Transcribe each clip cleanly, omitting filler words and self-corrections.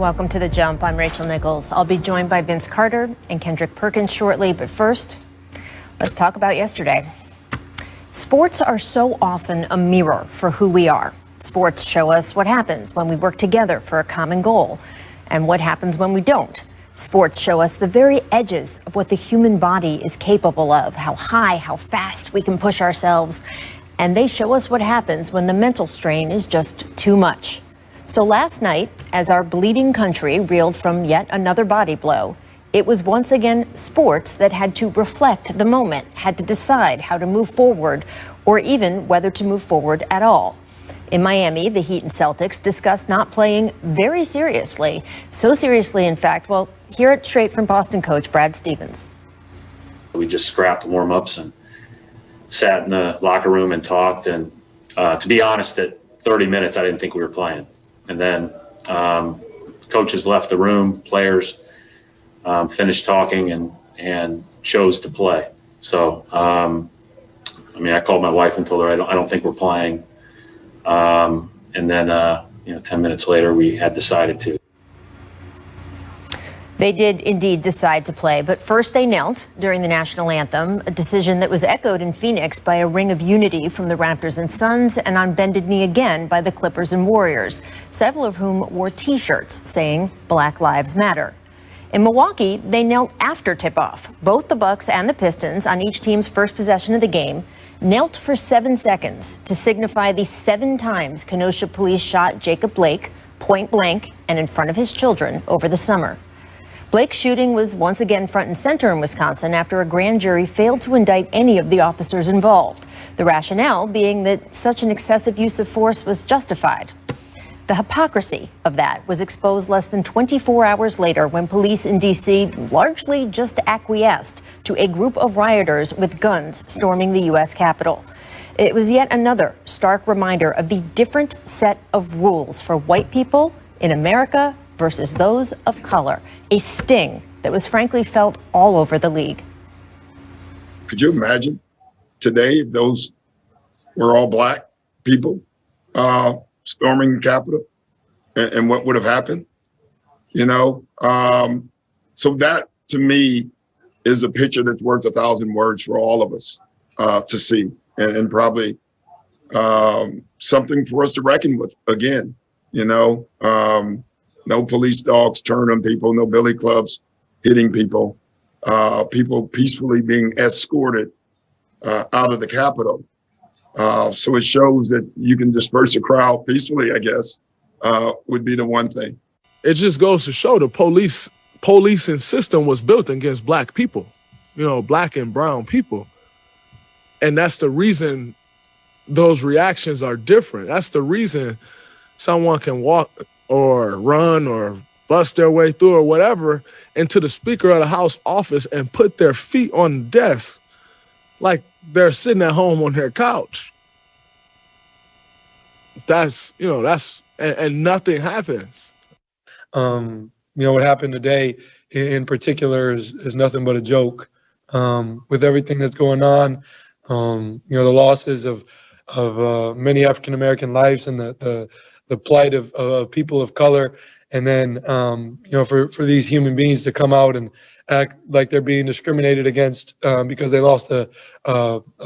Welcome to The Jump. I'm Rachel Nichols. I'll be joined by Vince Carter and Kendrick Perkins shortly. But first, let's talk about yesterday. Sports are so often a mirror for who we are. Sports show us what happens when we work together for a common goal and what happens when we don't. Sports show us the very edges of what the human body is capable of, how high, how fast we can push ourselves. And they show us what happens when the mental strain is just too much. So last night, as our bleeding country reeled from yet another body blow, it was once again sports that had to reflect the moment, had to decide how to move forward, or even whether to move forward at all. In Miami, the Heat and Celtics discussed not playing very seriously. So seriously, in fact, well, hear it straight from Boston coach Brad Stevens. We just scrapped warm-ups and sat in the locker room and talked. And to be honest, at 30 minutes, I didn't think we were playing. And then coaches left the room, players finished talking and chose to play. So, I called my wife and told her I don't think we're playing. And then, 10 minutes later, we had decided to. They did indeed decide to play, but first they knelt during the national anthem, a decision that was echoed in Phoenix by a ring of unity from the Raptors and Suns, and on bended knee again by the Clippers and Warriors, several of whom wore T-shirts saying Black Lives Matter. In Milwaukee, they knelt after tip-off. Both the Bucks and the Pistons, on each team's first possession of the game, knelt for 7 seconds to signify the 7 times Kenosha police shot Jacob Blake point blank and in front of his children over the summer. Blake's shooting was once again front and center in Wisconsin after a grand jury failed to indict any of the officers involved, the rationale being that such an excessive use of force was justified. The hypocrisy of that was exposed less than 24 hours later when police in D.C. largely just acquiesced to a group of rioters with guns storming the U.S. Capitol. It was yet another stark reminder of the different set of rules for white people in America versus those of color, a sting that was frankly felt all over the league. Could you imagine today if those were all black people storming the Capitol and what would have happened? So that to me is a picture that's worth 1,000 words for all of us to see, and probably something for us to reckon with again. No police dogs turn on people, no billy clubs hitting people, people peacefully being escorted out of the Capitol. So it shows that you can disperse a crowd peacefully, I guess, would be the one thing. It just goes to show the policing system was built against black people, black and brown people. And that's the reason those reactions are different. That's the reason someone can walk or run or bust their way through or whatever into the Speaker of the House office and put their feet on the desk like they're sitting at home on their couch. And nothing happens. What happened today in particular is nothing but a joke. With everything that's going on, the losses of many African-American lives and the plight of people of color, and then for these human beings to come out and act like they're being discriminated against because they lost a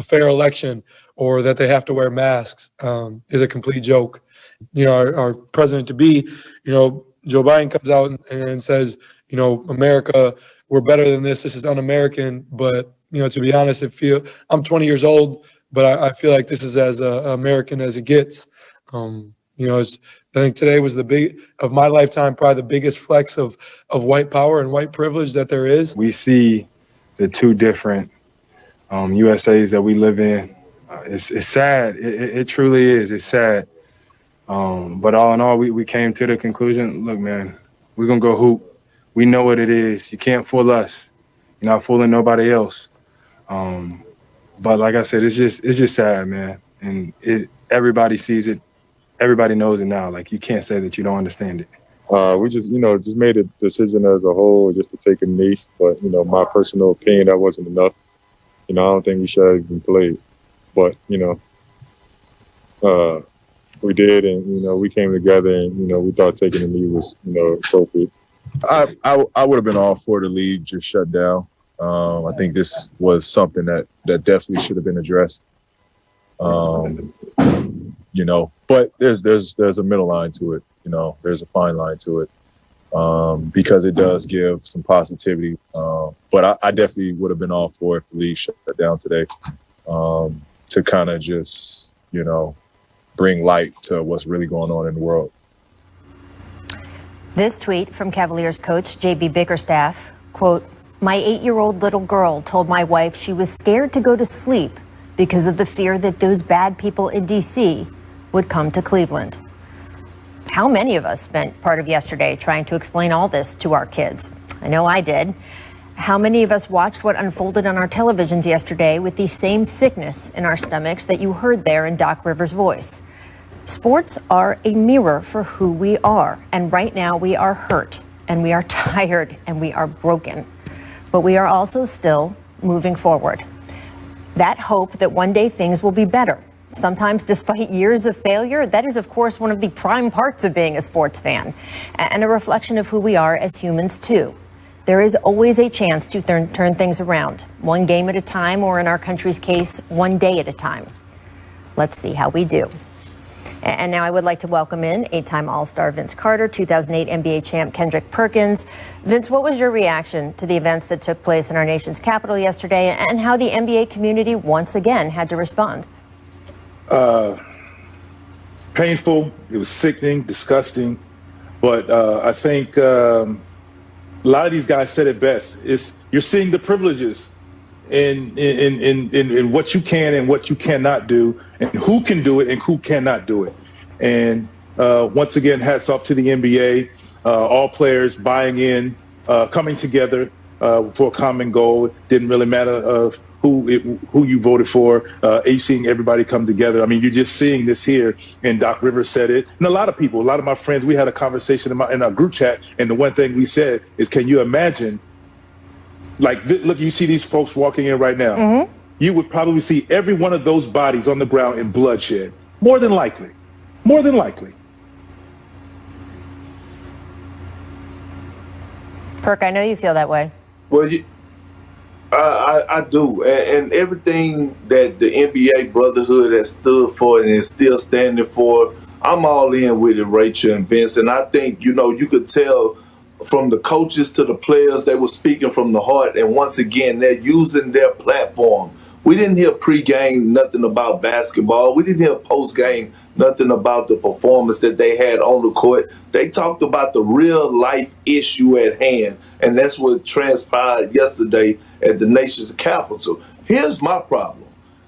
fair election or that they have to wear masks is a complete joke. Our president-to-be, Joe Biden comes out and says, America, we're better than this. This is un-American. But to be honest, I'm 20 years old, but I feel like this is as American as it gets. I think today was of my lifetime, probably the biggest flex of white power and white privilege that there is. We see the two different USAs that we live in. It's sad. It truly is. It's sad. But all in all, we came to the conclusion, look, man, we're going to go hoop. We know what it is. You can't fool us. You're not fooling nobody else. But like I said, it's just sad, man. And everybody sees it. Everybody knows it now. Like, you can't say that you don't understand it. We just made a decision as a whole just to take a knee. But, my personal opinion, that wasn't enough. I don't think we should have even played. But, going we did, and we came together, and we thought taking the knee was appropriate. I would have been all for the league just shut down. I think this was something that definitely should have been addressed. But there's a middle line to it. There's a fine line to it, because it does give some positivity. But I definitely would have been all for if the league shut down today, to kind of just bring light to what's really going on in the world. This tweet from Cavaliers coach J.B. Bickerstaff, quote, "My 8-year-old little girl told my wife she was scared to go to sleep because of the fear that those bad people in D.C. would come to Cleveland." How many of us spent part of yesterday trying to explain all this to our kids? I know I did. How many of us watched what unfolded on our televisions yesterday with the same sickness in our stomachs that you heard there in Doc Rivers' voice? Sports are a mirror for who we are, and right now we are hurt, and we are tired, and we are broken. But we are also still moving forward. That hope that one day things will be better. Sometimes despite years of failure, that is of course one of the prime parts of being a sports fan, and a reflection of who we are as humans too. There is always a chance to turn things around, one game at a time, or in our country's case, one day at a time. Let's see how we do. And now I would like to welcome in 8-time All-Star Vince Carter, 2008 NBA champ Kendrick Perkins. Vince, what was your reaction to the events that took place in our nation's capital yesterday, and how the NBA community once again had to respond? Painful. It was sickening, disgusting. But I think a lot of these guys said it best. You're seeing the privileges in what you can and what you cannot do, and who can do it and who cannot do it. And once again, hats off to the NBA, all players buying in, coming together for a common goal. It didn't really matter who you voted for. You seeing everybody come together. I mean, you're just seeing this here, and Doc Rivers said it. And a lot of my friends, we had a conversation in our group chat, and the one thing we said is, can you imagine, look, you see these folks walking in right now. Mm-hmm. You would probably see every one of those bodies on the ground in bloodshed. More than likely. Perk, I know you feel that way. Well, I do. And everything that the NBA brotherhood has stood for and is still standing for, I'm all in with it, Rachel and Vince. And I think, you could tell from the coaches to the players, they were speaking from the heart. And once again, they're using their platform. We didn't hear pregame nothing about basketball. We didn't hear postgame nothing about the performance that they had on the court. They talked about the real life issue at hand. And that's what transpired yesterday at the nation's capital. Here's my problem.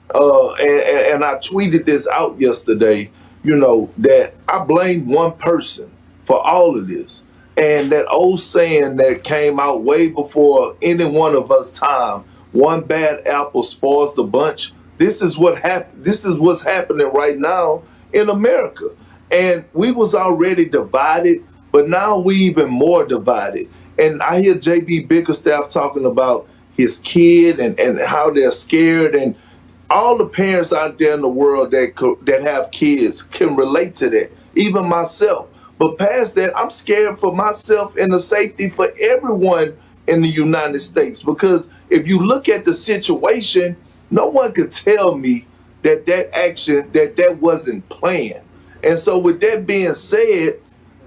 And I tweeted this out yesterday, that I blame one person for all of this. And that old saying that came out way before any one of us time, one bad apple spoils the bunch. This is what happened. This is what's happening right now in America. And we was already divided, but now we even more divided. And I hear J.B. Bickerstaff talking about his kid and how they're scared. And all the parents out there in the world that have kids can relate to that, even myself. But past that, I'm scared for myself and the safety for everyone in the United States. Because if you look at the situation, no one could tell me that action, that wasn't planned. And so with that being said,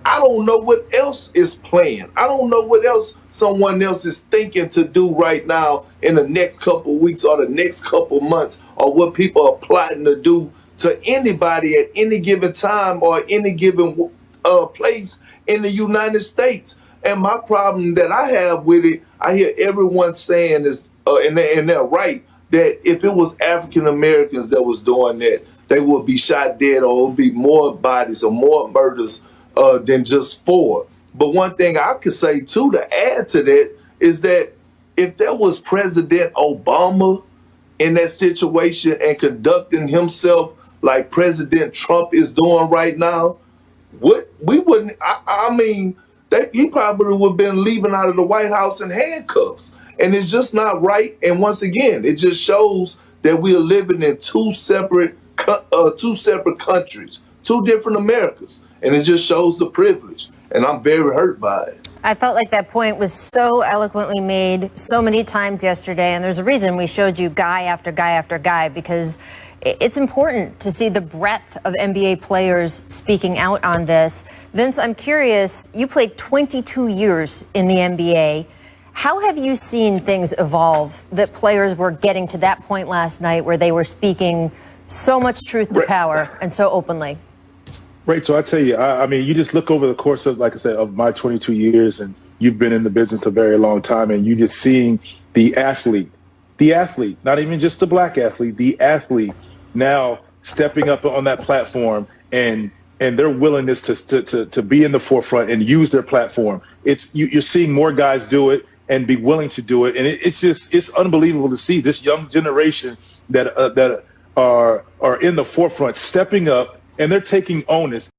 I don't know what else is planned. I don't know what else someone else is thinking to do right now in the next couple of weeks or the next couple of months, or what people are plotting to do to anybody at any given time or any given place in the United States. And my problem that I have with it, I hear everyone saying is, and they're right, that if it was African Americans that was doing that, they would be shot dead, or it would be more bodies or more murders than just 4. But one thing I could say too, to add to that, is that if there was President Obama in that situation and conducting himself like President Trump is doing right now, he probably would have been leaving out of the White House in handcuffs. And it's just not right. And once again, it just shows that we are living in two separate countries, two different Americas, and it just shows the privilege. And I'm very hurt by it. I felt like that point was so eloquently made so many times yesterday, and there's a reason we showed you guy after guy after guy, because it's important to see the breadth of NBA players speaking out on this. Vince, I'm curious, you played 22 years in the NBA. How have you seen things evolve that players were getting to that point last night where they were speaking so much truth to power and so openly? Rachel, I tell you, I mean, you just look over the course of, like I said, of my 22 years, and you've been in the business a very long time, and you just seeing the athlete, not even just the black athlete, the athlete now stepping up on that platform and their willingness to be in the forefront and use their platform. You're seeing more guys do it and be willing to do it, and it's unbelievable to see this young generation that are in the forefront stepping up, and they're taking onus.